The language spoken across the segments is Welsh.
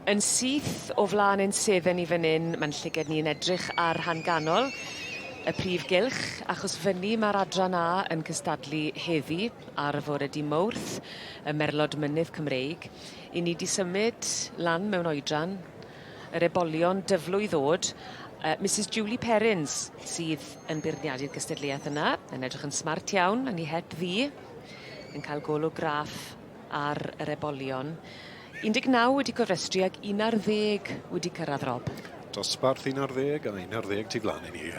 Yn syth o flaen ein sedden ni fan hyn, mae'n llygad ni'n edrych ar rhan ganol y prif gylch, achos fyny mae'r adran A yn cystadlu heddi ar y fore di Mawrth, y Merlod Mynydd Cymreig. I ni di symud lan mewn oedran, yr ebolion dyflwydd ddod, Mrs Julie Perrins sydd yn beirniadu'r gystadleuaeth yna, yn edrych yn smart iawn, yn ei het ddi, yn cael golwg graff ar yr ebolion. 19 wedi cofrestru ag 11 wedi cyrraedd, Rob. Dosbarth 11 a 11 tu flaen i ni.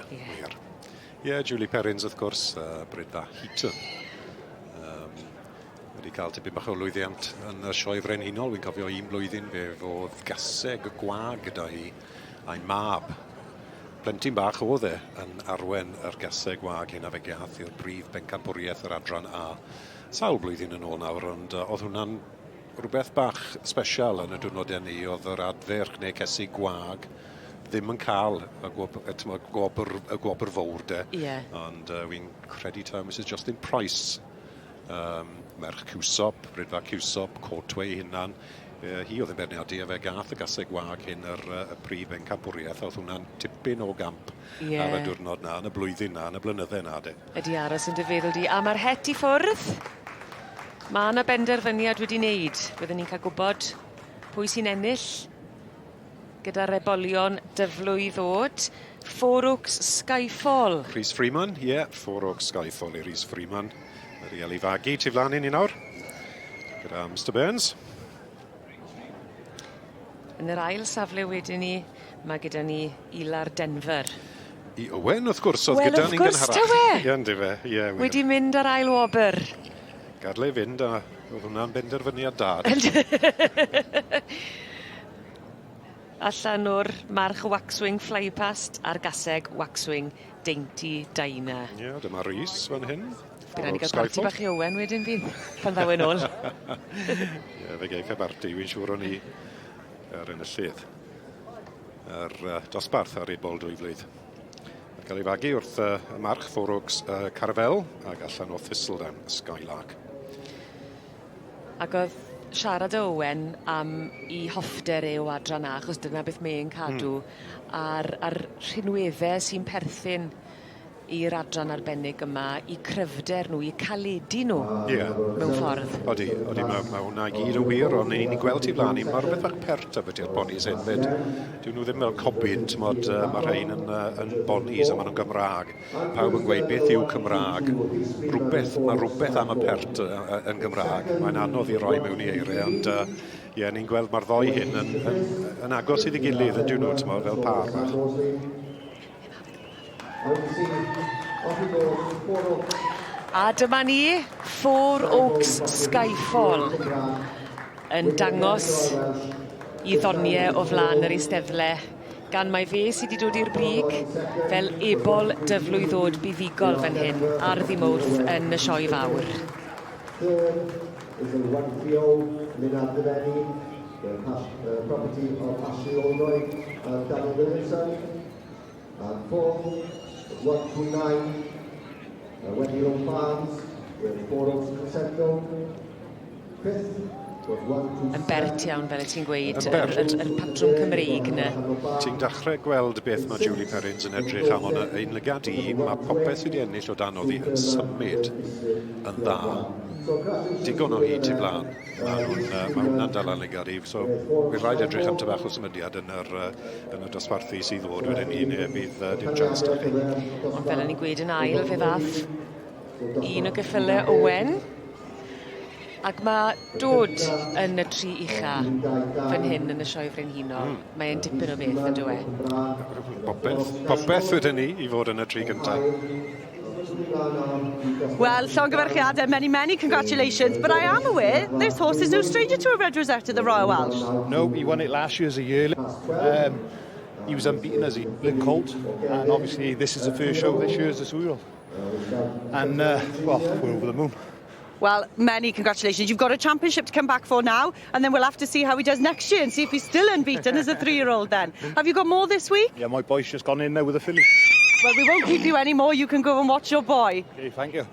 Ie, Julie Perrins wrth gwrs, brydda Heaton. Wedi cael tipyn bach o lwyddiant yn y Sioe Frenhinol. Wy'n cofio un blwyddyn fe fodd gaseg y gwag gyda hi a'i mab. Plentyn bach oedd e yn arwen yr gaseg gwag hyn a fe gath i'r brif bencampwriaeth yr adran A. Sawl blwyddyn yn ôl nawr, ond oedd hwnna'n rhywbeth bach special yn y diwrnodau ni, oedd yr adfer neu cesu gwag ddim yn cael y gwobr fawr de. Ond wy'n credu taw Mrs Justin Price, merch Cwsop, brydfa Cwsop, Courtway hynna'n. Hi oedd yn berniadu a fe gath y gasau gwag hyn yr prif bencampwriaeth. Oedd hwnna'n tipyn o gamp ar y diwrnod na, yn y blwyddyn na, yn y blynyddau na de. Ydi aros yn dyfeddol di. A mae'r het i ffwrdd. Mae yna benderfyniad wedi wneud. Byddwn ni'n cael gwybod pwy sy'n ennill gyda'r ebolion dyflwydd ddod. Four Oaks Skyfall. Rhys Freeman, Four Oaks Skyfall i Rhys Freeman. Yr i fagu tu flaen i ni nawr. Gyda Mr Burns. Yn yr ail safle wedyn ni, mae gyda ni Ilar Denver. I Owen, wrth gwrs, oedd gyda ni'n gynharach. Wedi mynd ar ail wobr. Gadle fynd a oedd hwnna'n benderfyniad dad. Allan o'r march waxwing flypast a'r gaseg waxwing dainty diner. Dyma Rhys fan hyn. Bydd rhaid i gael parti bach i Owen wedyn fydd, pan ddaw yn ôl. Fe geith e barti, wy'n siŵr o'n i ar enillydd. Yr dosbarth ar Ebol 2 flwydd. Cael ei fagu wrth y march Four Oaks Carfel ac allan o Thistledown, Skylark. Ac oedd siarad o Owen am i hoffter o adran A, achos dyna beth mae'n cadw, a'r rhinweddau sy'n perthyn i'r adran arbennig yma, i cryfder nhw, i caledu nhw mewn ffordd. Odi, mae hwnna i gyd o wir, ond ni'n gweld ti flaen i, mae rhywbeth bach pert y byddu'r Ponies hefyd. Dyn nhw ddim fel cobyn, mae rhain yn Ponies a maen nhw'n Gymraeg. Pawb yn gweud beth yw Cymraeg. Mae rhywbeth am y pert yn Gymraeg. Mae'n anodd i roi mewn i eiriau, ond ni'n gweld mae'r ddoi hyn yn agos iddi gilydd yn dyn nhw, fel par bach. A dyma ni, Four Oaks Skyfall, yn dangos i ddoniau o flaen yr eisteddle, gan mai fe sydd wedi dod i'r brig fel ebol dyflwydd ddod buddigol fan hyn ar ddi Mawrth yn y Sioe Fawr. Yn bert iawn fel y ti'n gweud, yr patrwm Cymreig yna. Ti'n dechrau gweld beth mae Julie Perrins yn edrych am, ond ein lygad i, mae popeth wedi ennill o dan oddi yn symud yn dda. Digon o hyd i flaen. Mae hwnna'n dal yn lygad i, so bydd rhaid edrych am tybach o symudiad yn y dosbarthu sydd ddod wedyn ni, neu bydd dim chance da chi. Ond fel ni'n gweud yn ail, fe ddath un o geffylau Owen. Ac mae dod yn y tri ucha fan hyn yn y Sioe Frenhinol. Mae'n dipyn o beth yn dweud. Popeth wedyn ni i fod yn y tri gyntaf. Well, llongyfarchiadau, many congratulations, but I am aware this horse is no stranger to a red rosette at the Royal Welsh. No, he won it last year as a yearling. He was unbeaten as a Colt, and obviously this is the first show this year as a Swirl. And, well, we're over the moon. Well, many congratulations. You've got a championship to come back for now, and then we'll have to see how he does next year and see if he's still unbeaten as a 3-year-old then. Have you got more this week? Yeah, my boy's just gone in there with a filly. Well, we won't keep you anymore. You can go and watch your boy. Okay, thank you.